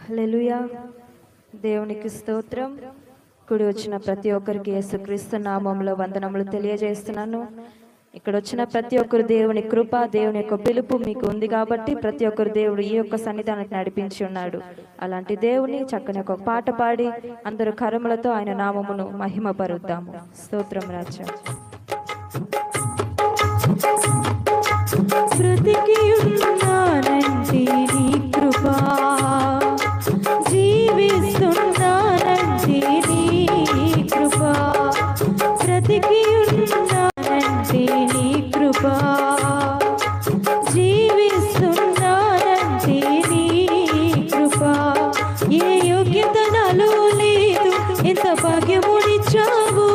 హల్లెలూయా. దేవునికి స్తోత్రం. కూడి వచ్చిన ప్రతి ఒక్కరికి యేసుక్రీస్తు నామములో వందనములు తెలియజేస్తున్నాను. ఇక్కడ వచ్చిన ప్రతి ఒక్కరు దేవుని కృప, దేవుని యొక్క పిలుపు మీకు ఉంది కాబట్టి ప్రతి ఒక్కరు దేవుడు ఈ యొక్క సన్నిధానానికి నడిపించి ఉన్నాడు. అలాంటి దేవుని చక్కని ఒక పాట పాడి అందరూ కరములతో ఆయన నామమును మహిమపరుద్దాము. స్తోత్రం రాజా. బ్రతికి ఉన్నానంటే నీ కృప, జీవిస్తున్నానంటే నీ కృప, బ్రతికి ఉన్నానంటే నీ కృప, జీవిస్తున్నానంటే నీ కృప. ఏ యోగ్యత నాలో లేదు, ఎంత భాగ్యమునిచ్చావు,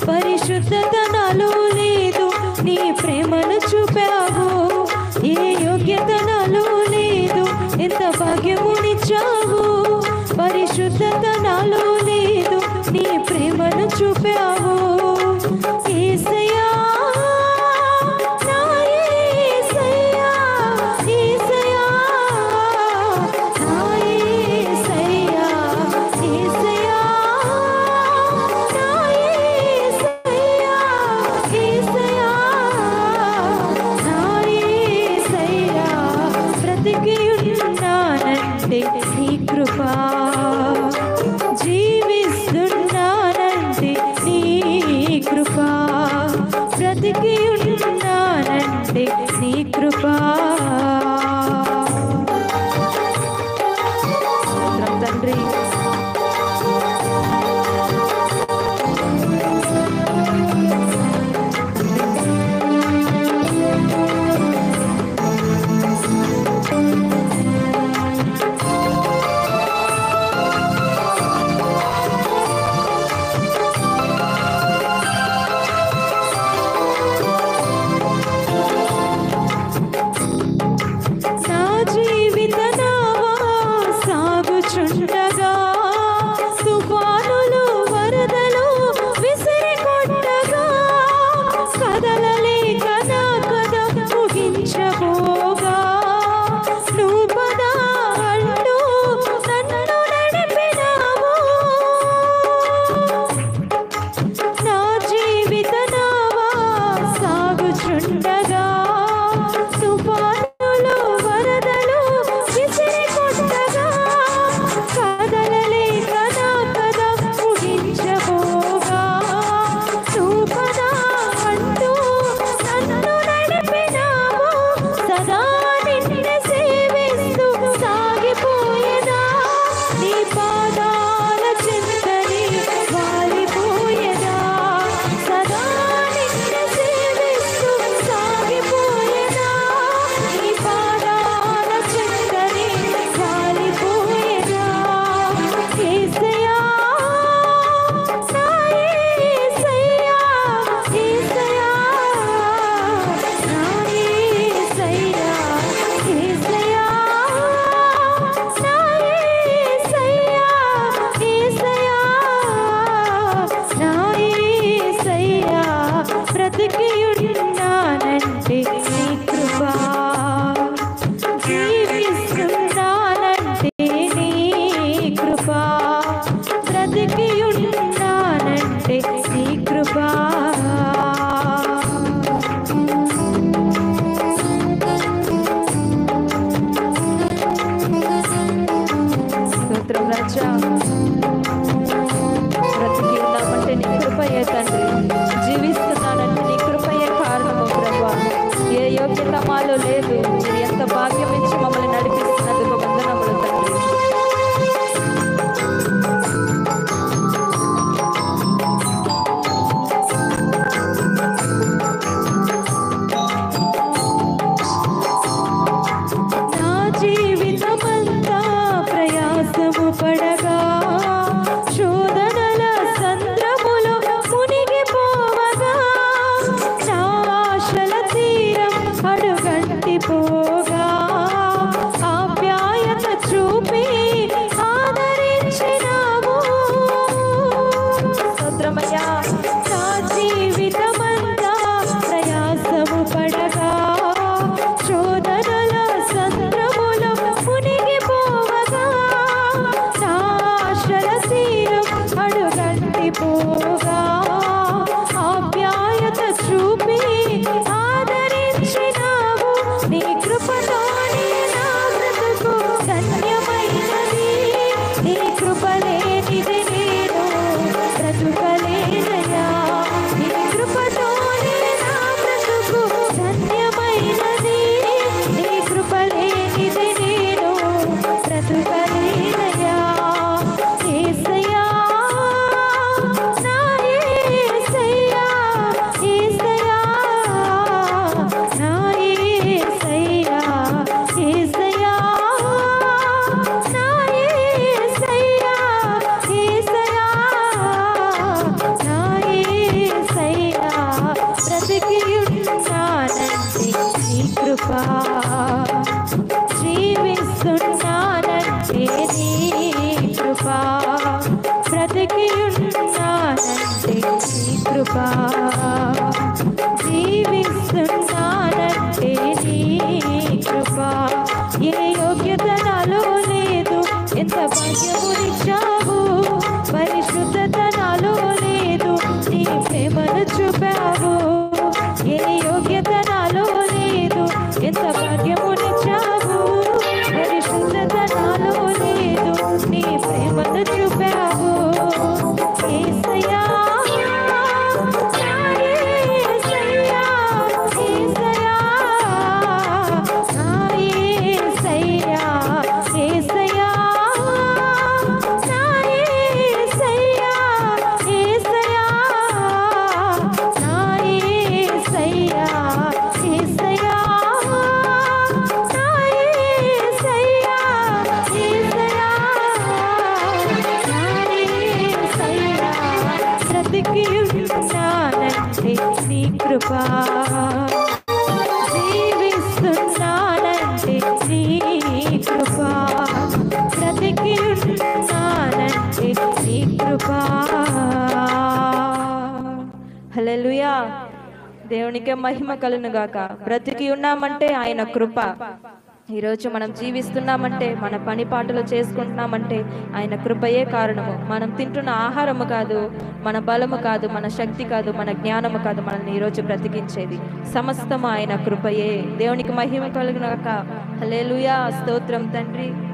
పరిశుద్ధత నాలో లేదు, నీ ప్రేమను చూపావు. ఏ యోగ్యత నాలో లేదు, ఎంత భాగ్యమునిచ్చావు, పరిశుద్ధత నాలో లేదు, నీ ప్రేమను చూపావు. యేసయ్యా, నా యేసయ్యా, యేసయ్యా, నా యేసయ్యా, యేసయ్యా, నా యేసయ్యా, యేసయ్యా, నా యేసయ్యా. బ్రతికి ఉన్నానంటే నీ కృప, జీవిస్తున్నానంటే నీ కృప, బ్రతికి ఉన్నానంటే నీ కృప. స్తోత్రం తండ్రి. నా జీవిత నావా సాగుచుండగా, తుఫానులు వరదలు విసిరి కొట్టగా, కదలలేక నా కథ ముగించబోగా, నువ్వు పద అంటూ నన్ను నడిపినావు. నా జీవిత నావా సాగుచుండగా, తుఫానులు వరదలు విసిరి కొట్టగా, కదలలేక నా కథ ముగించబోగా, నువ్వు పద అంటూ నన్ను నడిపినావు. సదా నిన్ను సేవిస్తూ సాగిపోయేదా, నీ పాదాల చెంతని వాలిపోయేదా. సదా నిన్ను సేవిస్తూ సాగిపోయేదా, నీ పాదాల చెంతని వాలిపోయేదా. యేసయ్యా, నా యేసయ్యా, యేసయ్యా, నా యేసయ్యా, యేసయ్యా, నా యేసయ్యా, యేసయ్యా, నా యేసయ్యా. బ్రతికి ఉన్నానంటే నీ కృప, జీవిస్తున్నానంటే నీ కృప, బ్రతికి ఉన్నానంటే నీ కృప. స్తోత్రం రాజా. బ్రతికి ఉన్నామంటే నీ కృపయే తండ్రి, జీవిస్తున్నానంటే నీ కృపయే కారణము ప్రభా. ఏ యోగ్యత మాలో లేదు, మీరు ఎంత భాగ్యం ఇచ్చి మమ్మల్ని నడిపిస్తున్నందుకు వందనములు తండ్రి. మరచిపోగా ఆప్యాయత చూపి ఆదరించినావు. నీ కృపతోనే నా బ్రతుకు ధన్యమైనది. నీ కృప లేనిది నేను బ్రతుకలేనయ్యా. నీ కృపతోనే నా బ్రతుకు ధన్యమైనది. నీ కృప లేనిది నేను బ్రతుకలేనయ్యా. యేసయ్యా, నా యేసయ్యా, యేసయ్యా, నా యేసయ్యా, యేసయ్యా, నా యేసయ్యా, యేసయ్యా, నా యేసయ్యా. బ్రతికియున్నానంటే నీ కృప, జీవిస్తున్నానంటే నీ కృప. బ్రతికియున్నానంటే నీ కృప, జీవిస్తున్నానంటే నీ కృప. ఏ యోగ్యత నాలో లేదు, ఎంత భాగ్యమునిచ్చావు. పరిశుద్ధత నాలో లేదు, నీ ప్రేమను చూపావు. ఏ యోగ్యత నాలో లేదు, ఎంత భాగ్యమునిచ్చావు. పరిశుద్ధత నాలో లేదు, నీ ప్రేమను చూపావు. యేసయ్యా, నా యేసయ్యా, యేసయ్యా, నా యేసయ్యా, యేసయ్యా, నా యేసయ్యా, యేసయ్యా, నా యేసయ్యా, యేసయ్యా, నా యేసయ్యా, యేసయ్యా, నా యేసయ్యా. బ్రతికియున్నానంటే నీ కృప, జీవిస్తున్నానంటే నీ కృప. బ్రతికియున్నానంటే నీ కృప. హల్లెలూయా. దేవునికే మహిమ కలుగును గాక. బ్రతికి ఉన్నామంటే ఆయన కృప. ఈరోజు మనం జీవిస్తున్నామంటే, మన పని పాటలు చేసుకుంటున్నామంటే ఆయన కృపయే కారణము. మనం తింటున్న ఆహారము కాదు, మన బలము కాదు, మన శక్తి కాదు, మన జ్ఞానము కాదు మనల్ని ఈరోజు బ్రతికించేది. సమస్తము ఆయన కృపయే. దేవునికి మహిమ కలుగును గాక. హల్లెలూయా. స్తోత్రం తండ్రి.